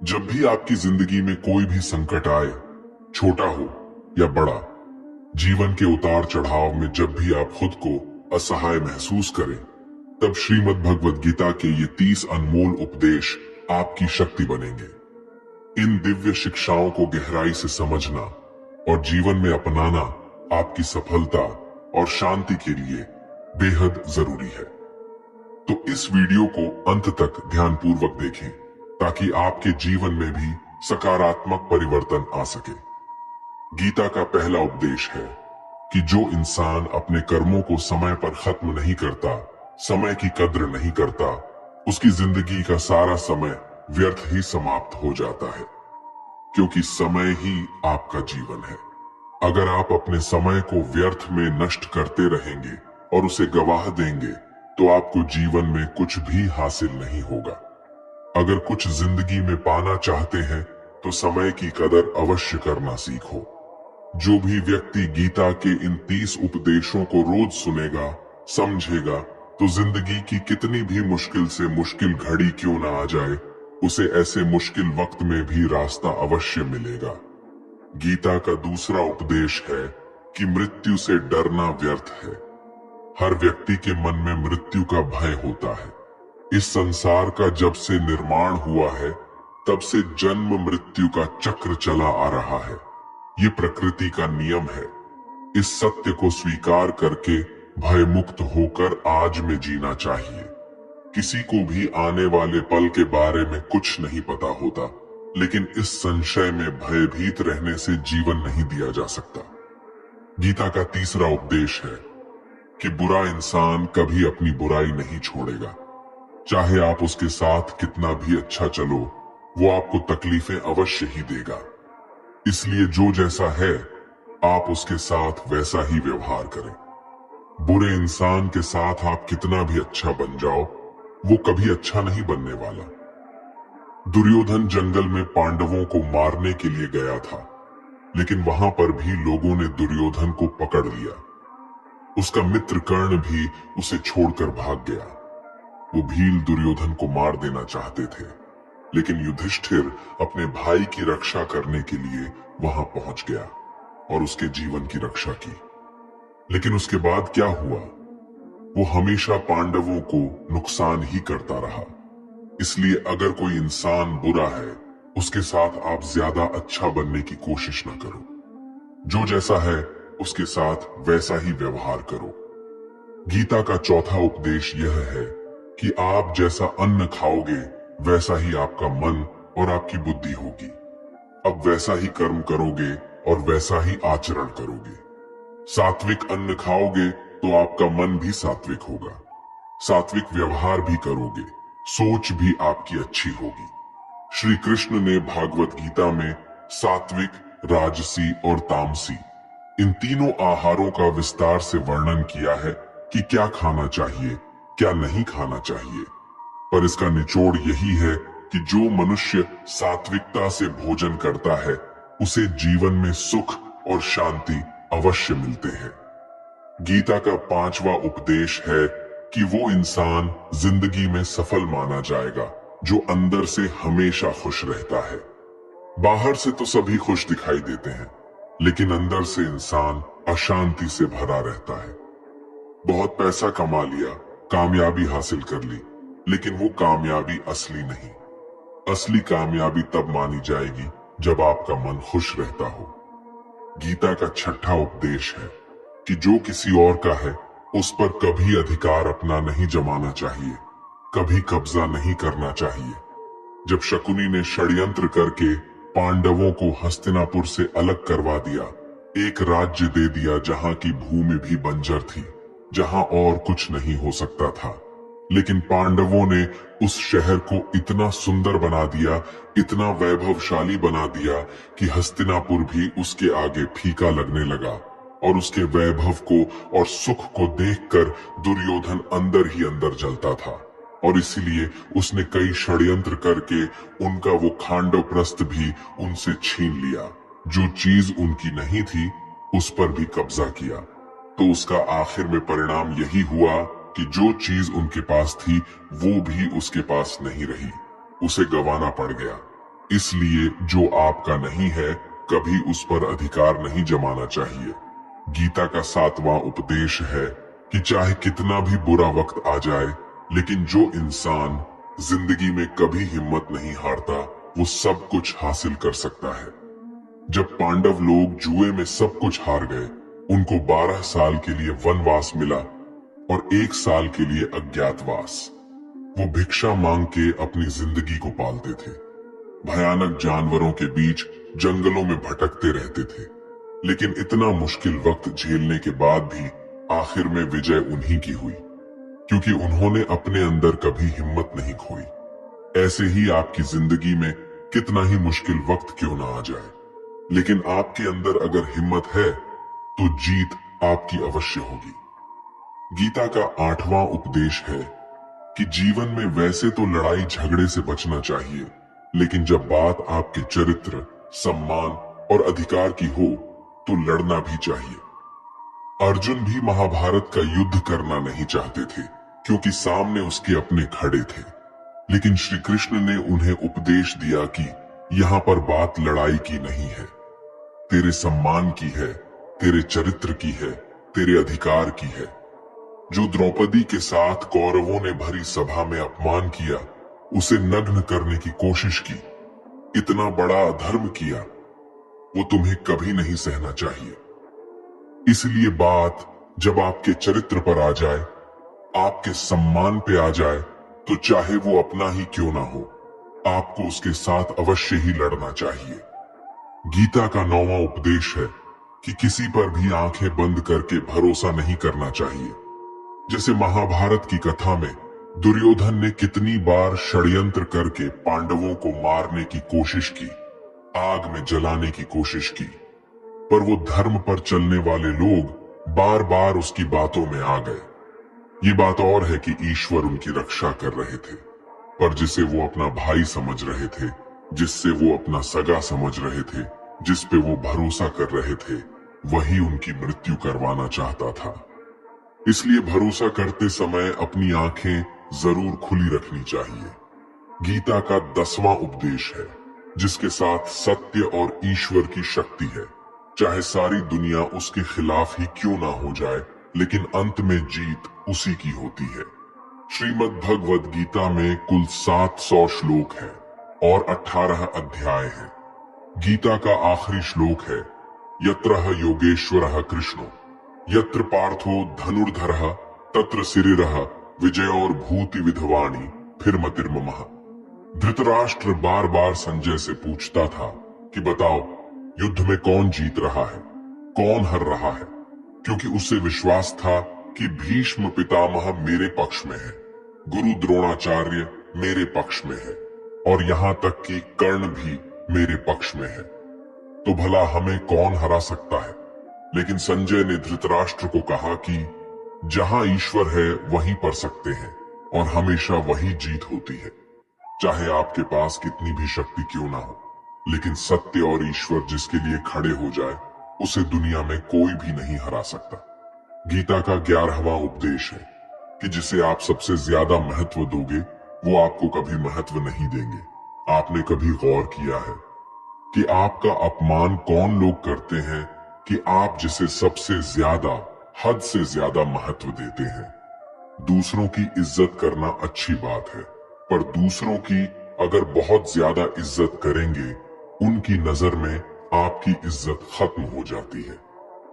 जब भी आपकी जिंदगी में कोई भी संकट आए, छोटा हो या बड़ा, जीवन के उतार चढ़ाव में जब भी आप खुद को असहाय महसूस करें, तब श्रीमद् भगवद गीता के ये 30 अनमोल उपदेश आपकी शक्ति बनेंगे। इन दिव्य शिक्षाओं को गहराई से समझना और जीवन में अपनाना आपकी सफलता और शांति के लिए बेहद जरूरी है। तो इस वीडियो को अंत तक ध्यानपूर्वक देखें ताकि आपके जीवन में भी सकारात्मक परिवर्तन आ सके। गीता का पहला उपदेश है कि जो इंसान अपने कर्मों को समय पर खत्म नहीं करता, समय की कद्र नहीं करता, उसकी जिंदगी का सारा समय व्यर्थ ही समाप्त हो जाता है, क्योंकि समय ही आपका जीवन है। अगर आप अपने समय को व्यर्थ में नष्ट करते रहेंगे और उसे गवाह देंगे तो आपको जीवन में कुछ भी हासिल नहीं होगा। अगर कुछ जिंदगी में पाना चाहते हैं तो समय की कदर अवश्य करना सीखो। जो भी व्यक्ति गीता के इन 30 उपदेशों को रोज सुनेगा, समझेगा, तो जिंदगी की कितनी भी मुश्किल से मुश्किल घड़ी क्यों ना आ जाए, उसे ऐसे मुश्किल वक्त में भी रास्ता अवश्य मिलेगा। गीता का दूसरा उपदेश है कि मृत्यु से डरना व्यर्थ है। हर व्यक्ति के मन में मृत्यु का भय होता है। इस संसार का जब से निर्माण हुआ है, तब से जन्म मृत्यु का चक्र चला आ रहा है। ये प्रकृति का नियम है। इस सत्य को स्वीकार करके भय मुक्त होकर आज में जीना चाहिए। किसी को भी आने वाले पल के बारे में कुछ नहीं पता होता, लेकिन इस संशय में भयभीत रहने से जीवन नहीं दिया जा सकता। गीता का तीसरा उपदेश है कि बुरा इंसान कभी अपनी बुराई नहीं छोड़ेगा। चाहे आप उसके साथ कितना भी अच्छा चलो, वो आपको तकलीफें अवश्य ही देगा। इसलिए जो जैसा है, आप उसके साथ वैसा ही व्यवहार करें। बुरे इंसान के साथ आप कितना भी अच्छा बन जाओ, वो कभी अच्छा नहीं बनने वाला। दुर्योधन जंगल में पांडवों को मारने के लिए गया था, लेकिन वहां पर भी लोगों ने दुर्योधन को पकड़ लिया। उसका मित्र कर्ण भी उसे छोड़कर भाग गया। वो भील दुर्योधन को मार देना चाहते थे, लेकिन युधिष्ठिर अपने भाई की रक्षा करने के लिए वहां पहुंच गया और उसके जीवन की रक्षा की। लेकिन उसके बाद क्या हुआ? वो हमेशा पांडवों को नुकसान ही करता रहा। इसलिए अगर कोई इंसान बुरा है, उसके साथ आप ज्यादा अच्छा बनने की कोशिश न करो। जो जैसा है, उसके साथ वैसा ही व्यवहार करो। गीता का चौथा उपदेश यह है कि आप जैसा अन्न खाओगे, वैसा ही आपका मन और आपकी बुद्धि होगी। अब वैसा ही कर्म करोगे और वैसा ही आचरण करोगे। सात्विक अन्न खाओगे तो आपका मन भी सात्विक होगा। सात्विक व्यवहार भी करोगे, सोच भी आपकी अच्छी होगी। श्री कृष्ण ने भागवत गीता में सात्विक, राजसी और तामसी इन तीनों आहारों का विस्तार से वर्णन किया है कि क्या खाना चाहिए, क्या नहीं खाना चाहिए। पर इसका निचोड़ यही है कि जो मनुष्य सात्विकता से भोजन करता है, उसे जीवन में सुख और शांति अवश्य मिलते हैं। गीता का पांचवा उपदेश है कि वो इंसान जिंदगी में सफल माना जाएगा जो अंदर से हमेशा खुश रहता है। बाहर से तो सभी खुश दिखाई देते हैं, लेकिन अंदर से इंसान अशांति से भरा रहता है। बहुत पैसा कमा लिया, कामयाबी हासिल कर ली, लेकिन वो कामयाबी असली नहीं। असली कामयाबी तब मानी जाएगी जब आपका मन खुश रहता हो। गीता का छठा उपदेश है कि जो किसी और का है, उस पर कभी अधिकार अपना नहीं जमाना चाहिए, कभी कब्जा नहीं करना चाहिए। जब शकुनी ने षड्यंत्र करके पांडवों को हस्तिनापुर से अलग करवा दिया, एक राज्य दे दिया जहां की भूमि भी बंजर थी, जहां और कुछ नहीं हो सकता था, लेकिन पांडवों ने उस शहर को इतना सुंदर बना दिया, इतना वैभवशाली बना दिया कि हस्तिनापुर भी उसके आगे फीका लगने लगा। और उसके वैभव को और सुख को देखकर दुर्योधन अंदर ही अंदर जलता था, और इसीलिए उसने कई षड्यंत्र करके उनका वो खांडव प्रस्थ भी उनसे छीन लिया। जो चीज उनकी नहीं थी, उस पर भी कब्जा किया। तो उसका आखिर में परिणाम यही हुआ कि जो चीज उनके पास थी, वो भी उसके पास नहीं रही, उसे गंवाना पड़ गया। इसलिए जो आपका नहीं है कभी उस पर अधिकार नहीं जमाना चाहिए। गीता का 7वां उपदेश है कि चाहे कितना भी बुरा वक्त आ जाए, लेकिन जो इंसान जिंदगी में कभी हिम्मत नहीं हारता वो सब कुछ हासिल कर सकता है। जब पांडव लोग जुए में सब कुछ हार गए, उनको 12 साल के लिए वनवास मिला और 1 साल के लिए अज्ञातवास। वो भिक्षा मांग के अपनी जिंदगी को पालते थे, भयानक जानवरों के बीच जंगलों में भटकते रहते थे, लेकिन इतना मुश्किल वक्त झेलने के बाद भी आखिर में विजय उन्हीं की हुई, क्योंकि उन्होंने अपने अंदर कभी हिम्मत नहीं खोई। ऐसे ही आपकी जिंदगी में कितना ही मुश्किल वक्त क्यों ना आ जाए, लेकिन आपके अंदर अगर हिम्मत है तो जीत आपकी अवश्य होगी। गीता का 8वां उपदेश है कि जीवन में वैसे तो लड़ाई झगड़े से बचना चाहिए, लेकिन जब बात आपके चरित्र, सम्मान और अधिकार की हो तो लड़ना भी चाहिए। अर्जुन भी महाभारत का युद्ध करना नहीं चाहते थे, क्योंकि सामने उसके अपने खड़े थे, लेकिन श्री कृष्ण ने उन्हें उपदेश दिया कि यहाँ पर बात लड़ाई की नहीं है, तेरे सम्मान की है, तेरे चरित्र की है, तेरे अधिकार की है। जो द्रौपदी के साथ कौरवों ने भरी सभा में अपमान किया, उसे नग्न करने की कोशिश की, इतना बड़ा अधर्म किया, वो तुम्हें कभी नहीं सहना चाहिए। इसलिए बात जब आपके चरित्र पर आ जाए, आपके सम्मान पे आ जाए, तो चाहे वो अपना ही क्यों ना हो, आपको उसके साथ अवश्य ही लड़ना चाहिए। गीता का 9वां उपदेश है कि किसी पर भी आंखें बंद करके भरोसा नहीं करना चाहिए। जैसे महाभारत की कथा में दुर्योधन ने कितनी बार षड्यंत्र करके पांडवों को मारने की कोशिश की, आग में जलाने की कोशिश की, पर वो धर्म पर चलने वाले लोग बार बार उसकी बातों में आ गए। ये बात और है कि ईश्वर उनकी रक्षा कर रहे थे, पर जिसे वो अपना भाई समझ रहे थे, जिससे वो अपना सगा समझ रहे थे, जिस पे वो भरोसा कर रहे थे, वही उनकी मृत्यु करवाना चाहता था। इसलिए भरोसा करते समय अपनी आंखें जरूर खुली रखनी चाहिए। गीता का 10वां उपदेश है जिसके साथ सत्य और ईश्वर की शक्ति है। चाहे सारी दुनिया उसके खिलाफ ही क्यों ना हो जाए, लेकिन अंत में जीत उसी की होती है। श्रीमद् भगवद गीता में कुल 700 श्लोक है और 18 अध्याय है। गीता का आखिरी श्लोक है, यत्रः योगेश्वरः कृष्णो यत्र पार्थो धनुर्धरः तत्र सिरिरः विजयोर्भूति विधवाणी फिर मतिर्ममः। धृतराष्ट्र बार बार संजय से पूछता था कि बताओ युद्ध में कौन जीत रहा है, कौन हार रहा है, क्योंकि उसे विश्वास था कि भीष्म पितामह मेरे पक्ष में है, गुरु द्रोणाचार्य मेरे पक्ष में है और यहाँ तक कि कर्ण भी मेरे पक्ष में है, तो भला हमें कौन हरा सकता है। लेकिन संजय ने धृतराष्ट्र को कहा कि जहां ईश्वर है वहीं पर सकते हैं और हमेशा वही जीत होती है। चाहे आपके पास कितनी भी शक्ति क्यों ना हो, लेकिन सत्य और ईश्वर जिसके लिए खड़े हो जाए उसे दुनिया में कोई भी नहीं हरा सकता। गीता का 11वां उपदेश है कि जिसे आप सबसे ज्यादा महत्व दोगे वो आपको कभी महत्व नहीं देंगे। आपने कभी गौर किया है कि आपका अपमान कौन लोग करते हैं कि आप जिसे सबसे ज्यादा, हद से ज्यादा महत्व देते हैं। दूसरों की इज्जत करना अच्छी बात है, पर दूसरों की अगर बहुत ज्यादा इज्जत करेंगे, उनकी नजर में आपकी इज्जत खत्म हो जाती है।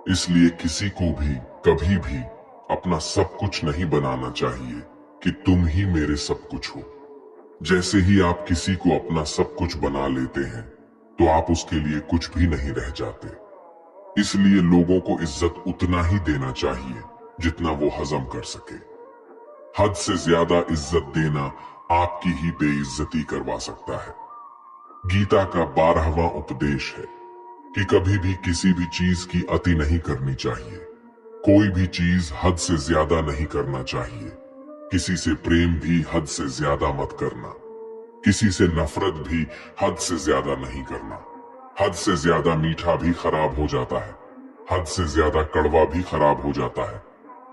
इसलिए किसी को भी कभी भी अपना सब कुछ नहीं बनाना चाहिए कि तुम ही मेरे सब कुछ हो। जैसे ही आप किसी को अपना सब कुछ बना लेते हैं तो आप उसके लिए कुछ भी नहीं रह जाते। इसलिए लोगों को इज्जत उतना ही देना चाहिए जितना वो हजम कर सके। हद से ज्यादा इज्जत देना आपकी ही बेइज्जती करवा सकता है। गीता का 12वां उपदेश है कि कभी भी किसी भी चीज की अति नहीं करनी चाहिए। कोई भी चीज हद से ज्यादा नहीं करना चाहिए। किसी से प्रेम भी हद से ज्यादा मत करना। किसी से नफरत भी हद से ज्यादा नहीं करना। हद से ज्यादा मीठा भी खराब हो जाता है, हद से ज्यादा कड़वा भी खराब हो जाता है,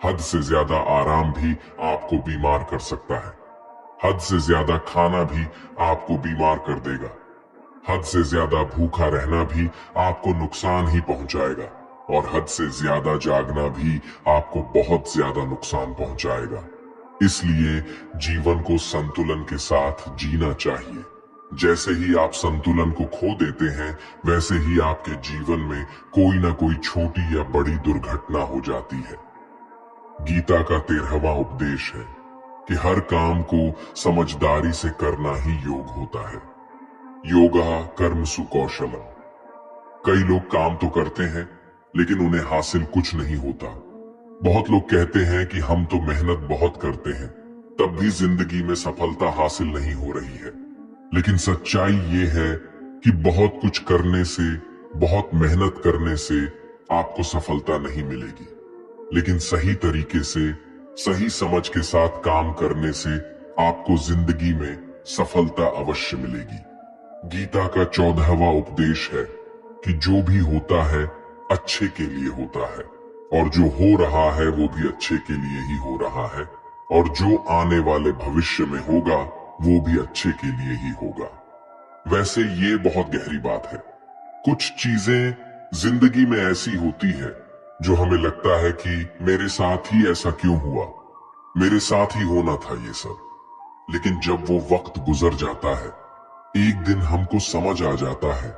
हद से ज्यादा आराम भी आपको बीमार कर सकता है, हद से ज्यादा खाना भी आपको बीमार कर देगा। हद से ज्यादा भूखा रहना भी आपको नुकसान ही पहुंचाएगा और हद से ज्यादा जागना भी आपको बहुत ज्यादा नुकसान पहुंचाएगा। इसलिए जीवन को संतुलन के साथ जीना चाहिए। जैसे ही आप संतुलन को खो देते हैं, वैसे ही आपके जीवन में कोई ना कोई छोटी या बड़ी दुर्घटना हो जाती है। गीता का 13वां उपदेश है कि हर काम को समझदारी से करना ही योग होता है। योगा कर्मसु कौशलम। कई लोग काम तो करते हैं लेकिन उन्हें हासिल कुछ नहीं होता। बहुत लोग कहते हैं कि हम तो मेहनत बहुत करते हैं, तब भी जिंदगी में सफलता हासिल नहीं हो रही है। लेकिन सच्चाई ये है कि बहुत कुछ करने से, बहुत मेहनत करने से आपको सफलता नहीं मिलेगी, लेकिन सही तरीके से, सही समझ के साथ काम करने से आपको जिंदगी में सफलता अवश्य मिलेगी। गीता का 14वां उपदेश है कि जो भी होता है अच्छे के लिए होता है, और जो हो रहा है वो भी अच्छे के लिए ही हो रहा है, और जो आने वाले भविष्य में होगा वो भी अच्छे के लिए ही होगा। वैसे ये बहुत गहरी बात है। कुछ चीजें जिंदगी में ऐसी होती है जो हमें लगता है कि मेरे साथ ही ऐसा क्यों हुआ, मेरे साथ ही होना था ये सब। लेकिन जब वो वक्त गुजर जाता है, एक दिन हमको समझ आ जाता है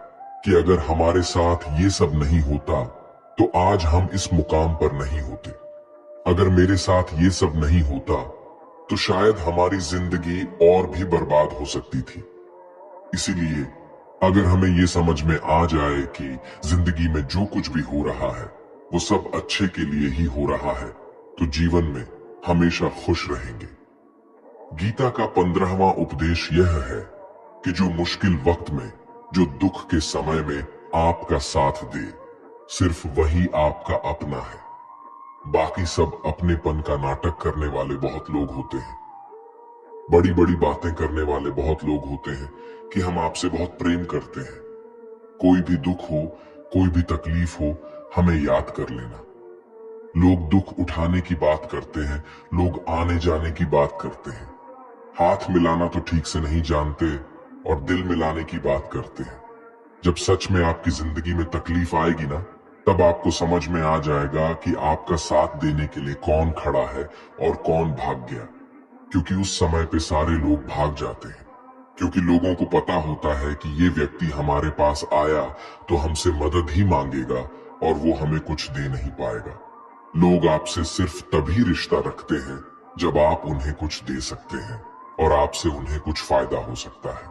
कि अगर हमारे साथ ये सब नहीं होता तो आज हम इस मुकाम पर नहीं होते। अगर मेरे साथ ये सब नहीं होता तो शायद हमारी जिंदगी और भी बर्बाद हो सकती थी। इसीलिए अगर हमें ये समझ में आ जाए कि जिंदगी में जो कुछ भी हो रहा है वो सब अच्छे के लिए ही हो रहा है, तो जीवन में हमेशा खुश रहेंगे। गीता का 15वां उपदेश यह है कि जो मुश्किल वक्त में, जो दुख के समय में आपका साथ दे, सिर्फ वही आपका अपना है। बाकी सब अपनेपन का नाटक करने वाले बहुत लोग होते हैं। बड़ी बड़ी बातें करने वाले बहुत लोग होते हैं कि हम आपसे बहुत प्रेम करते हैं। कोई भी दुख हो, कोई भी तकलीफ हो, हमें याद कर लेना। लोग दुख उठाने की बात करते हैं, लोग आने जाने की बात करते हैं, हाथ मिलाना तो ठीक से नहीं जानते और दिल मिलाने की बात करते हैं। जब सच में आपकी जिंदगी में तकलीफ आएगी ना, तब आपको समझ में आ जाएगा कि आपका साथ देने के लिए कौन खड़ा है और कौन भाग गया। क्योंकि उस समय पे सारे लोग भाग जाते हैं, क्योंकि लोगों को पता होता है कि ये व्यक्ति हमारे पास आया तो हमसे मदद ही मांगेगा और वो हमें कुछ दे नहीं पाएगा। लोग आपसे सिर्फ तभी रिश्ता रखते हैं जब आप उन्हें कुछ दे सकते हैं और आपसे उन्हें कुछ फायदा हो सकता है।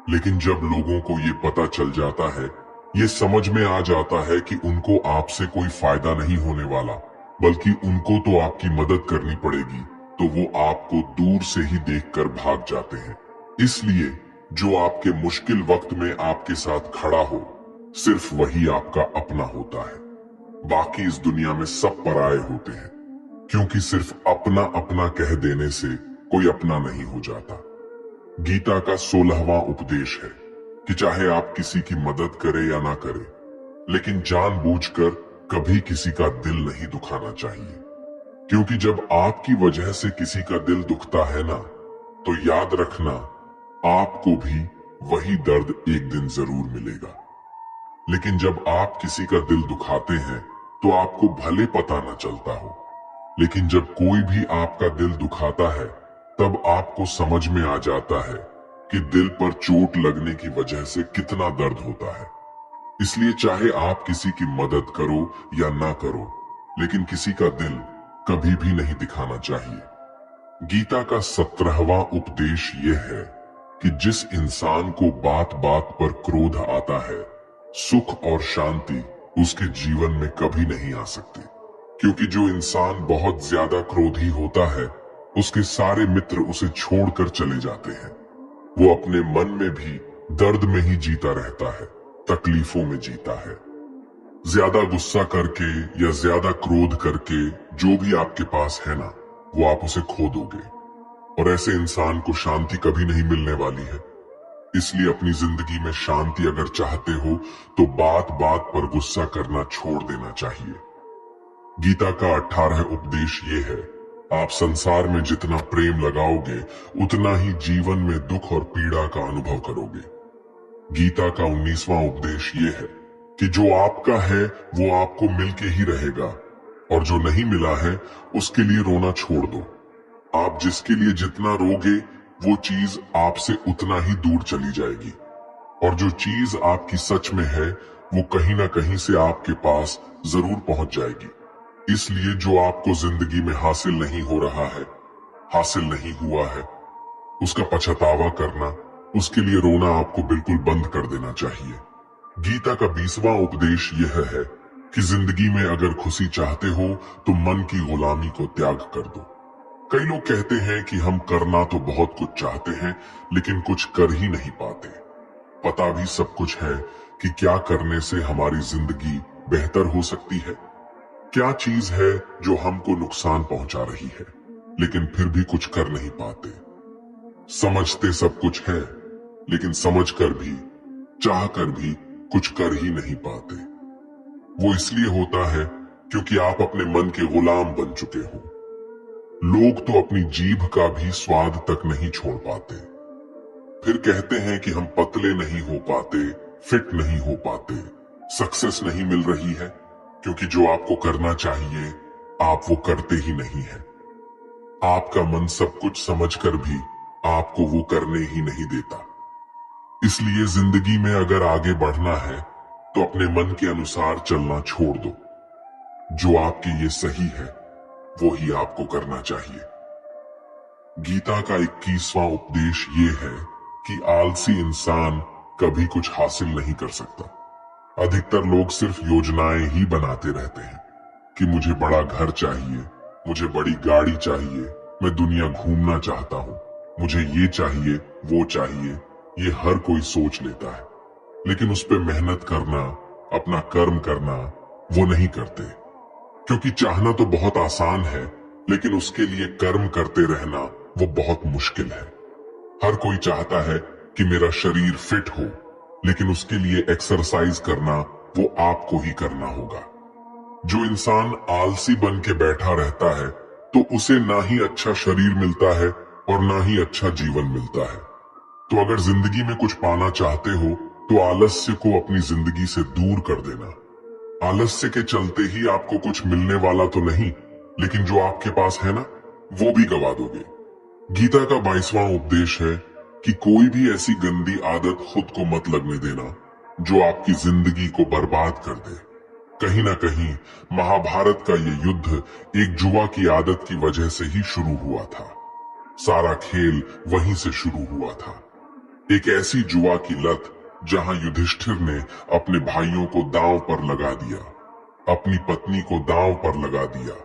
लेकिन जब लोगों को ये पता चल जाता है, ये समझ में आ जाता है कि उनको आपसे कोई फायदा नहीं होने वाला, बल्कि उनको तो आपकी मदद करनी पड़ेगी, तो वो आपको दूर से ही देखकर भाग जाते हैं। इसलिए जो आपके मुश्किल वक्त में आपके साथ खड़ा हो, सिर्फ वही आपका अपना होता है। बाकी इस दुनिया में सब पराये होते हैं, क्योंकि सिर्फ अपना अपना कह देने से कोई अपना नहीं हो जाता। गीता का 16वां उपदेश है कि चाहे आप किसी की मदद करें या ना करें, लेकिन जानबूझकर कभी किसी का दिल नहीं दुखाना चाहिए। क्योंकि जब आपकी वजह से किसी का दिल दुखता है ना, तो याद रखना आपको भी वही दर्द एक दिन जरूर मिलेगा। लेकिन जब आप किसी का दिल दुखाते हैं तो आपको भले पता न चलता हो, लेकिन जब कोई भी आपका दिल दुखाता है तब आपको समझ में आ जाता है कि दिल पर चोट लगने की वजह से कितना दर्द होता है। इसलिए चाहे आप किसी की मदद करो या ना करो, लेकिन किसी का दिल कभी भी नहीं दिखाना चाहिए। गीता का 17वां उपदेश यह है कि जिस इंसान को बात बात पर क्रोध आता है, सुख और शांति उसके जीवन में कभी नहीं आ सकती। क्योंकि जो इंसान बहुत ज्यादा क्रोधी होता है, उसके सारे मित्र उसे छोड़कर चले जाते हैं। वो अपने मन में भी दर्द में ही जीता रहता है, तकलीफों में जीता है। ज्यादा गुस्सा करके या ज्यादा क्रोध करके जो भी आपके पास है ना, वो आप उसे खो दोगे, और ऐसे इंसान को शांति कभी नहीं मिलने वाली है। इसलिए अपनी जिंदगी में शांति अगर चाहते हो तो बात बात पर गुस्सा करना छोड़ देना चाहिए। गीता का 18 उपदेश ये है, आप संसार में जितना प्रेम लगाओगे उतना ही जीवन में दुख और पीड़ा का अनुभव करोगे। गीता का 19वां उपदेश ये है कि जो आपका है वो आपको मिलके ही रहेगा, और जो नहीं मिला है उसके लिए रोना छोड़ दो। आप जिसके लिए जितना रोगे वो चीज आपसे उतना ही दूर चली जाएगी, और जो चीज आपकी सच में है वो कहीं ना कहीं से आपके पास जरूर पहुंच जाएगी। इसलिए जो आपको जिंदगी में हासिल नहीं हो रहा है, हासिल नहीं हुआ है, उसका पछतावा करना, उसके लिए रोना आपको बिल्कुल बंद कर देना चाहिए। गीता का 20वां उपदेश यह है कि जिंदगी में अगर खुशी चाहते हो तो मन की गुलामी को त्याग कर दो। कई लोग कहते हैं कि हम करना तो बहुत कुछ चाहते हैं लेकिन कुछ कर ही नहीं पाते। पता भी सब कुछ है कि क्या करने से हमारी जिंदगी बेहतर हो सकती है, क्या चीज है जो हमको नुकसान पहुंचा रही है, लेकिन फिर भी कुछ कर नहीं पाते। समझते सब कुछ है लेकिन समझकर भी, चाह कर भी कुछ कर ही नहीं पाते। वो इसलिए होता है क्योंकि आप अपने मन के गुलाम बन चुके हो। लोग तो अपनी जीभ का भी स्वाद तक नहीं छोड़ पाते, फिर कहते हैं कि हम पतले नहीं हो पाते, फिट नहीं हो पाते, सक्सेस नहीं मिल रही है, क्योंकि जो आपको करना चाहिए आप वो करते ही नहीं है। आपका मन सब कुछ समझकर भी आपको वो करने ही नहीं देता। इसलिए जिंदगी में अगर आगे बढ़ना है तो अपने मन के अनुसार चलना छोड़ दो। जो आपके लिए सही है वो ही आपको करना चाहिए। गीता का 21वां उपदेश ये है कि आलसी इंसान कभी कुछ हासिल नहीं कर सकता। अधिकतर लोग सिर्फ योजनाएं ही बनाते रहते हैं कि मुझे बड़ा घर चाहिए, मुझे बड़ी गाड़ी चाहिए, मैं दुनिया घूमना चाहता हूँ, मुझे ये चाहिए वो चाहिए। ये हर कोई सोच लेता है, लेकिन उस पे मेहनत करना, अपना कर्म करना वो नहीं करते। क्योंकि चाहना तो बहुत आसान है लेकिन उसके लिए कर्म करते रहना वो बहुत मुश्किल है। हर कोई चाहता है कि मेरा शरीर फिट हो, लेकिन उसके लिए एक्सरसाइज करना वो आपको ही करना होगा। जो इंसान आलसी बन के बैठा रहता है तो उसे ना ही अच्छा शरीर मिलता है और ना ही अच्छा जीवन मिलता है। तो अगर जिंदगी में कुछ पाना चाहते हो तो आलस्य को अपनी जिंदगी से दूर कर देना। आलस्य के चलते ही आपको कुछ मिलने वाला तो नहीं, लेकिन जो आपके पास है ना वो भी गवा दोगे। गीता का 22वां उपदेश है कि कोई भी ऐसी गंदी आदत खुद को मत लगने देना जो आपकी जिंदगी को बर्बाद कर दे। कहीं ना कहीं महाभारत का ये युद्ध एक जुआ की आदत की वजह से ही शुरू हुआ था। सारा खेल वहीं से शुरू हुआ था। एक ऐसी जुआ की लत जहां युधिष्ठिर ने अपने भाइयों को दांव पर लगा दिया, अपनी पत्नी को दांव पर लगा दिया,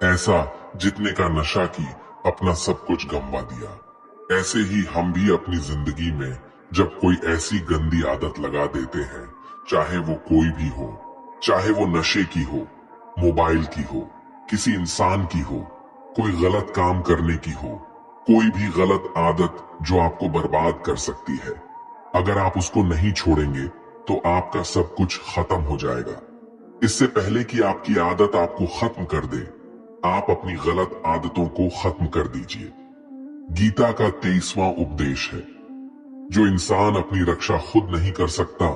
ऐसा जितने का नशा की अपना सब कुछ गंवा दिया। ऐसे ही हम भी अपनी जिंदगी में जब कोई ऐसी गंदी आदत लगा देते हैं, चाहे वो कोई भी हो, चाहे वो नशे की हो, मोबाइल की हो, किसी इंसान की हो, कोई गलत काम करने की हो, कोई भी गलत आदत जो आपको बर्बाद कर सकती है, अगर आप उसको नहीं छोड़ेंगे तो आपका सब कुछ खत्म हो जाएगा। इससे पहले कि आपकी आदत आपको खत्म कर दे, आप अपनी गलत आदतों को खत्म कर दीजिए। गीता का 23वां उपदेश है, जो इंसान अपनी रक्षा खुद नहीं कर सकता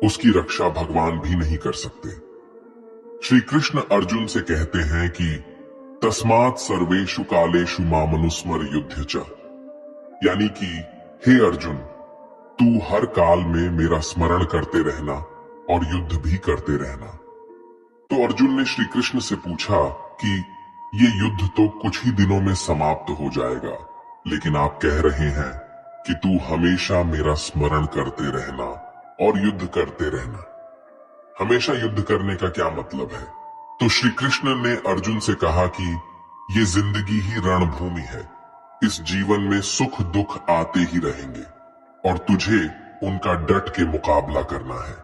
उसकी रक्षा भगवान भी नहीं कर सकते। श्री कृष्ण अर्जुन से कहते हैं कि तस्मात् सर्वेषु कालेषु मामनुस्मर युद्ध च, यानी कि हे अर्जुन, तू हर काल में मेरा स्मरण करते रहना और युद्ध भी करते रहना। तो अर्जुन ने श्री कृष्ण से पूछा कि ये युद्ध तो कुछ ही दिनों में समाप्त हो जाएगा, लेकिन आप कह रहे हैं कि तू हमेशा मेरा स्मरण करते रहना और युद्ध करते रहना। हमेशा युद्ध करने का क्या मतलब है? तो श्री कृष्ण ने अर्जुन से कहा कि ये जिंदगी ही रणभूमि है, इस जीवन में सुख दुख आते ही रहेंगे और तुझे उनका डट के मुकाबला करना है।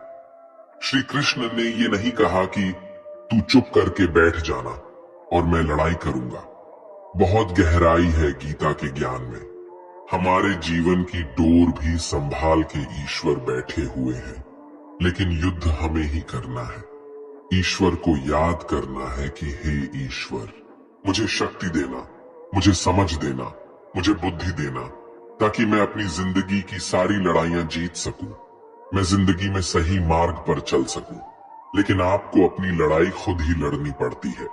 श्री कृष्ण ने ये नहीं कहा कि तू चुप करके बैठ जाना और मैं लड़ाई करूंगा। बहुत गहराई है गीता के ज्ञान में। हमारे जीवन की डोर भी संभाल के ईश्वर बैठे हुए हैं, लेकिन युद्ध हमें ही करना है। ईश्वर को याद करना है कि हे ईश्वर, मुझे शक्ति देना, मुझे समझ देना, मुझे बुद्धि देना, ताकि मैं अपनी जिंदगी की सारी लड़ाइयां जीत सकूं। मैं जिंदगी में सही मार्ग पर चल सकूं, लेकिन आपको अपनी लड़ाई खुद ही लड़नी पड़ती है।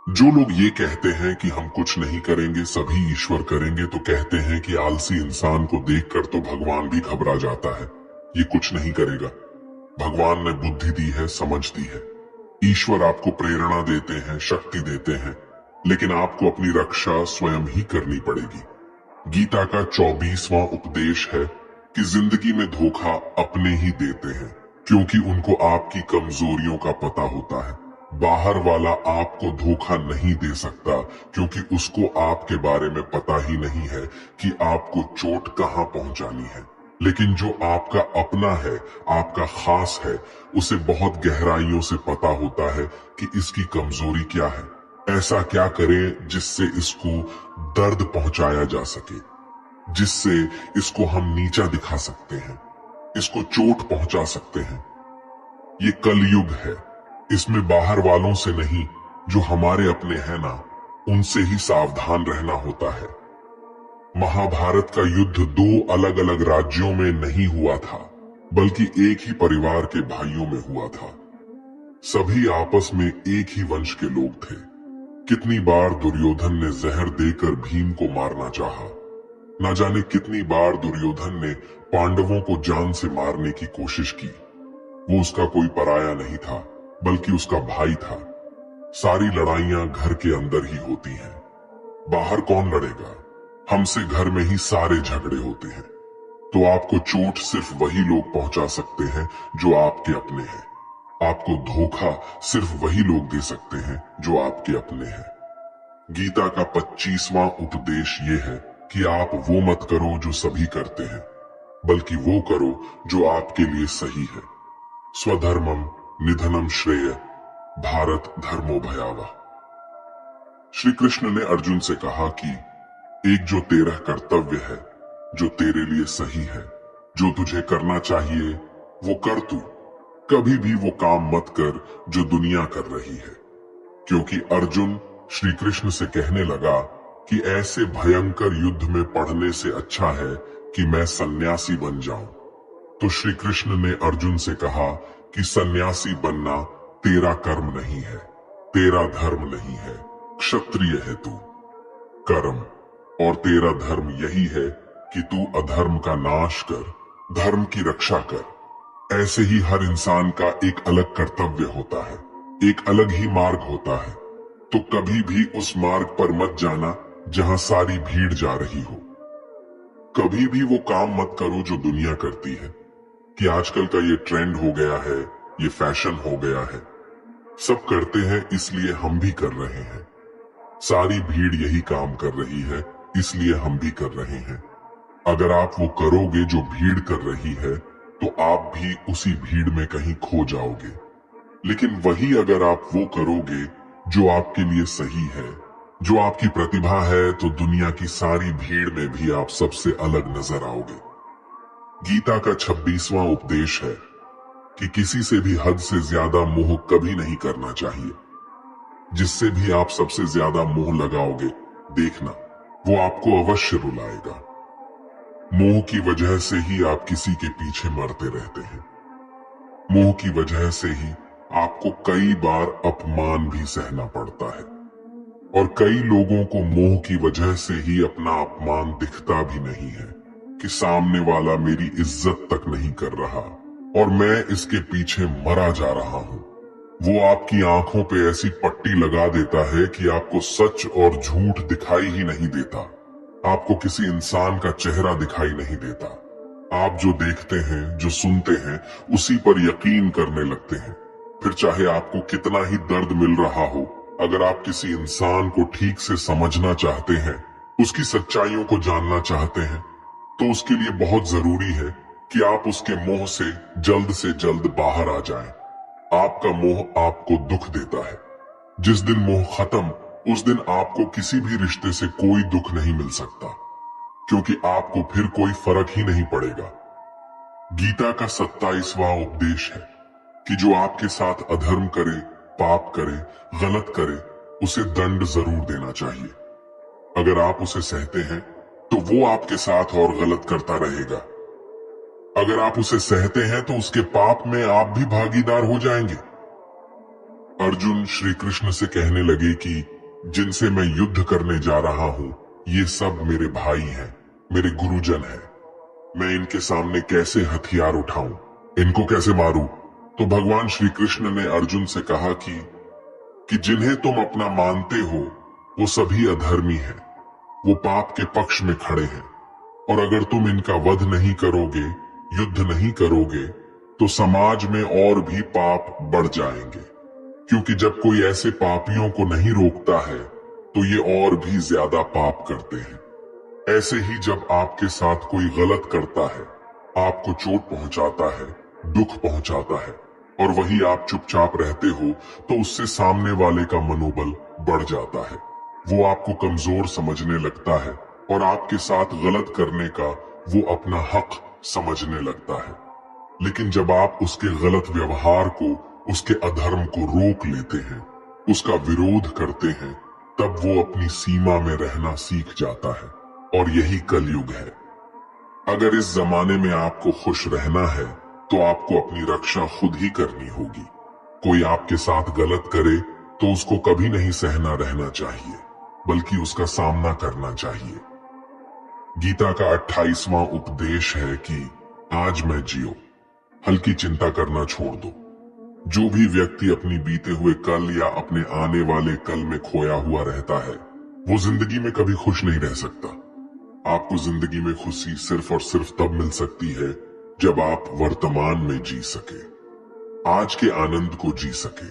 जो लोग ये कहते हैं कि हम कुछ नहीं करेंगे, सभी ईश्वर करेंगे, तो कहते हैं कि आलसी इंसान को देखकर तो भगवान भी घबरा जाता है, ये कुछ नहीं करेगा। भगवान ने बुद्धि दी है, समझ दी है। ईश्वर आपको प्रेरणा देते हैं, शक्ति देते हैं, लेकिन आपको अपनी रक्षा स्वयं ही करनी पड़ेगी। गीता का 24वां उपदेश है कि जिंदगी में धोखा अपने ही देते हैं, क्योंकि उनको आपकी कमजोरियों का पता होता है। बाहर वाला आपको धोखा नहीं दे सकता, क्योंकि उसको आपके बारे में पता ही नहीं है कि आपको चोट कहां पहुंचानी है। लेकिन जो आपका अपना है, आपका खास है, उसे बहुत गहराइयों से पता होता है कि इसकी कमजोरी क्या है, ऐसा क्या करें जिससे इसको दर्द पहुंचाया जा सके, जिससे इसको हम नीचा दिखा सकते हैं, इसको चोट पहुंचा सकते हैं। ये कलयुग है, इसमें बाहर वालों से नहीं, जो हमारे अपने हैं ना, उनसे ही सावधान रहना होता है। महाभारत का युद्ध दो अलग अलग राज्यों में नहीं हुआ था, बल्कि एक ही परिवार के भाइयों में हुआ था। सभी आपस में एक ही वंश के लोग थे। कितनी बार दुर्योधन ने जहर देकर भीम को मारना चाहा, न जाने कितनी बार दुर्योधन ने पांडवों को जान से मारने की कोशिश की। वो उसका कोई पराया नहीं था, बल्कि उसका भाई था। सारी लड़ाइयां घर के अंदर ही होती हैं, बाहर कौन लड़ेगा? हमसे घर में ही सारे झगड़े होते हैं। तो आपको चोट सिर्फ वही लोग पहुंचा सकते हैं जो आपके अपने हैं। आपको धोखा सिर्फ वही लोग दे सकते हैं जो आपके अपने हैं। गीता का 25वां उपदेश ये है कि आप वो मत करो जो सभी करते हैं, बल्कि वो करो जो आपके लिए सही है। स्वधर्मम निधनम श्रेय, भारत धर्मो भयावह। श्री कृष्ण ने अर्जुन से कहा कि एक जो तेरा कर्तव्य है, जो तेरे लिए सही है, जो तुझे करना चाहिए वो कर तू। कभी भी वो काम मत कर जो दुनिया कर रही है। क्योंकि अर्जुन श्री कृष्ण से कहने लगा कि ऐसे भयंकर युद्ध में पढ़ने से अच्छा है कि मैं सन्यासी बन जाऊं। तो श्री कृष्ण ने अर्जुन से कहा कि सन्यासी बनना तेरा कर्म नहीं है, तेरा धर्म नहीं है, क्षत्रिय है तू। कर्म और तेरा धर्म यही है कि तू अधर्म का नाश कर, धर्म की रक्षा कर। ऐसे ही हर इंसान का एक अलग कर्तव्य होता है, एक अलग ही मार्ग होता है। तो कभी भी उस मार्ग पर मत जाना जहां सारी भीड़ जा रही हो। कभी भी वो काम मत करो जो दुनिया करती है, कि आजकल का ये ट्रेंड हो गया है, ये फैशन हो गया है। सब करते हैं इसलिए हम भी कर रहे हैं। सारी भीड़ यही काम कर रही है, इसलिए हम भी कर रहे हैं। अगर आप वो करोगे जो भीड़ कर रही है, तो आप भी उसी भीड़ में कहीं खो जाओगे। लेकिन वही अगर आप वो करोगे जो आपके लिए सही है, जो आपकी प्रतिभा है, तो दुनिया की सारी भीड़ में भी आप सबसे अलग नजर आओगे। गीता का 26वां उपदेश है कि किसी से भी हद से ज्यादा मोह कभी नहीं करना चाहिए। जिससे भी आप सबसे ज्यादा मोह लगाओगे, देखना वो आपको अवश्य रुलाएगा। मोह की वजह से ही आप किसी के पीछे मरते रहते हैं। मोह की वजह से ही आपको कई बार अपमान भी सहना पड़ता है, और कई लोगों को मोह की वजह से ही अपना अपमान दिखता भी नहीं है कि सामने वाला मेरी इज्जत तक नहीं कर रहा और मैं इसके पीछे मरा जा रहा हूं। वो आपकी आंखों पे ऐसी पट्टी लगा देता है कि आपको सच और झूठ दिखाई ही नहीं देता। आपको किसी इंसान का चेहरा दिखाई नहीं देता। आप जो देखते हैं, जो सुनते हैं, उसी पर यकीन करने लगते हैं। फिर चाहे आपको कितना ही दर्द मिल रहा हो, अगर आप किसी इंसान को ठीक से समझना चाहते हैं, उसकी सच्चाइयों को जानना चाहते हैं, तो उसके लिए बहुत जरूरी है कि आप उसके मोह से जल्द बाहर आ जाएं। आपका मोह आपको दुख देता है। जिस दिन मोह खत्म, उस दिन आपको किसी भी रिश्ते से कोई दुख नहीं मिल सकता, क्योंकि आपको फिर कोई फर्क ही नहीं पड़ेगा। गीता का 27वां उपदेश है कि जो आपके साथ अधर्म करे, पाप करे, गलत करे, उसे दंड जरूर देना चाहिए। अगर आप उसे सहते हैं, तो वो आपके साथ और गलत करता रहेगा। अगर आप उसे सहते हैं तो उसके पाप में आप भी भागीदार हो जाएंगे। अर्जुन श्री कृष्ण से कहने लगे कि जिनसे मैं युद्ध करने जा रहा हूं, ये सब मेरे भाई हैं, मेरे गुरुजन हैं। मैं इनके सामने कैसे हथियार उठाऊं, इनको कैसे मारूं? तो भगवान श्री कृष्ण ने अर्जुन से कहा कि जिन्हें तुम अपना मानते हो वो सभी अधर्मी हैं, वो पाप के पक्ष में खड़े हैं। और अगर तुम इनका वध नहीं करोगे, युद्ध नहीं करोगे, तो समाज में और भी पाप बढ़ जाएंगे। क्योंकि जब कोई ऐसे पापियों को नहीं रोकता है तो ये और भी ज्यादा पाप करते हैं। ऐसे ही जब आपके साथ कोई गलत करता है, आपको चोट पहुंचाता है, दुख पहुंचाता है, और वही आप चुपचाप रहते हो, तो उससे सामने वाले का मनोबल बढ़ जाता है। वो आपको कमजोर समझने लगता है और आपके साथ गलत करने का वो अपना हक समझने लगता है। लेकिन जब आप उसके गलत व्यवहार को, उसके अधर्म को रोक लेते हैं, उसका विरोध करते हैं, तब वो अपनी सीमा में रहना सीख जाता है। और यही कलयुग है। अगर इस जमाने में आपको खुश रहना है तो आपको अपनी रक्षा खुद ही करनी होगी। कोई आपके साथ गलत करे तो उसको कभी नहीं सहना रहना चाहिए, बल्कि उसका सामना करना चाहिए। गीता का 28वां उपदेश है कि आज मैं जियो, हल्की चिंता करना छोड़ दो। जो भी व्यक्ति अपनी बीते हुए कल या अपने आने वाले कल में खोया हुआ रहता है, वो जिंदगी में कभी खुश नहीं रह सकता। आपको जिंदगी में खुशी सिर्फ और सिर्फ तब मिल सकती है जब आप वर्तमान में जी सके, आज के आनंद को जी सके।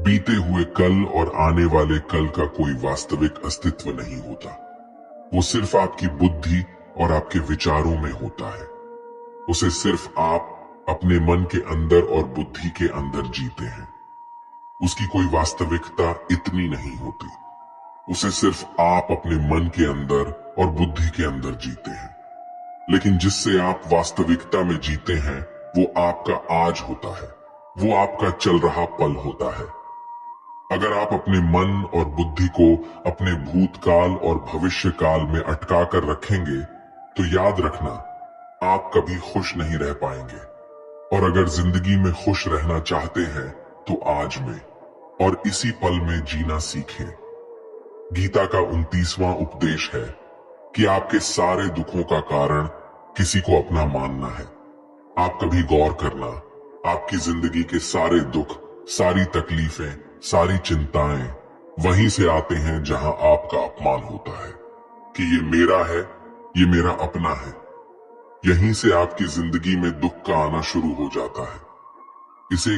बीते हुए कल और आने वाले कल का कोई वास्तविक अस्तित्व नहीं होता। वो सिर्फ आपकी बुद्धि और आपके विचारों में होता है। उसे सिर्फ आप अपने मन के अंदर और बुद्धि के अंदर जीते हैं। उसकी कोई वास्तविकता इतनी नहीं होती। उसे सिर्फ आप अपने मन के अंदर और बुद्धि के अंदर जीते हैं। लेकिन जिससे आप वास्तविकता में जीते हैं, वो आपका आज होता है, वो आपका चल रहा पल होता है। अगर आप अपने मन और बुद्धि को अपने भूतकाल और भविष्य काल में अटका कर रखेंगे, तो याद रखना, आप कभी खुश नहीं रह पाएंगे। और अगर जिंदगी में खुश रहना चाहते हैं तो आज में और इसी पल में जीना सीखें। गीता का 29वां उपदेश है कि आपके सारे दुखों का कारण किसी को अपना मानना है। आप कभी गौर करना, आपकी जिंदगी के सारे दुख, सारी तकलीफें, सारी चिंताएं वहीं से आते हैं जहां आपका अपमान होता है कि ये मेरा है, ये मेरा अपना है। यहीं से आपकी जिंदगी में दुख का आना शुरू हो जाता है। इसे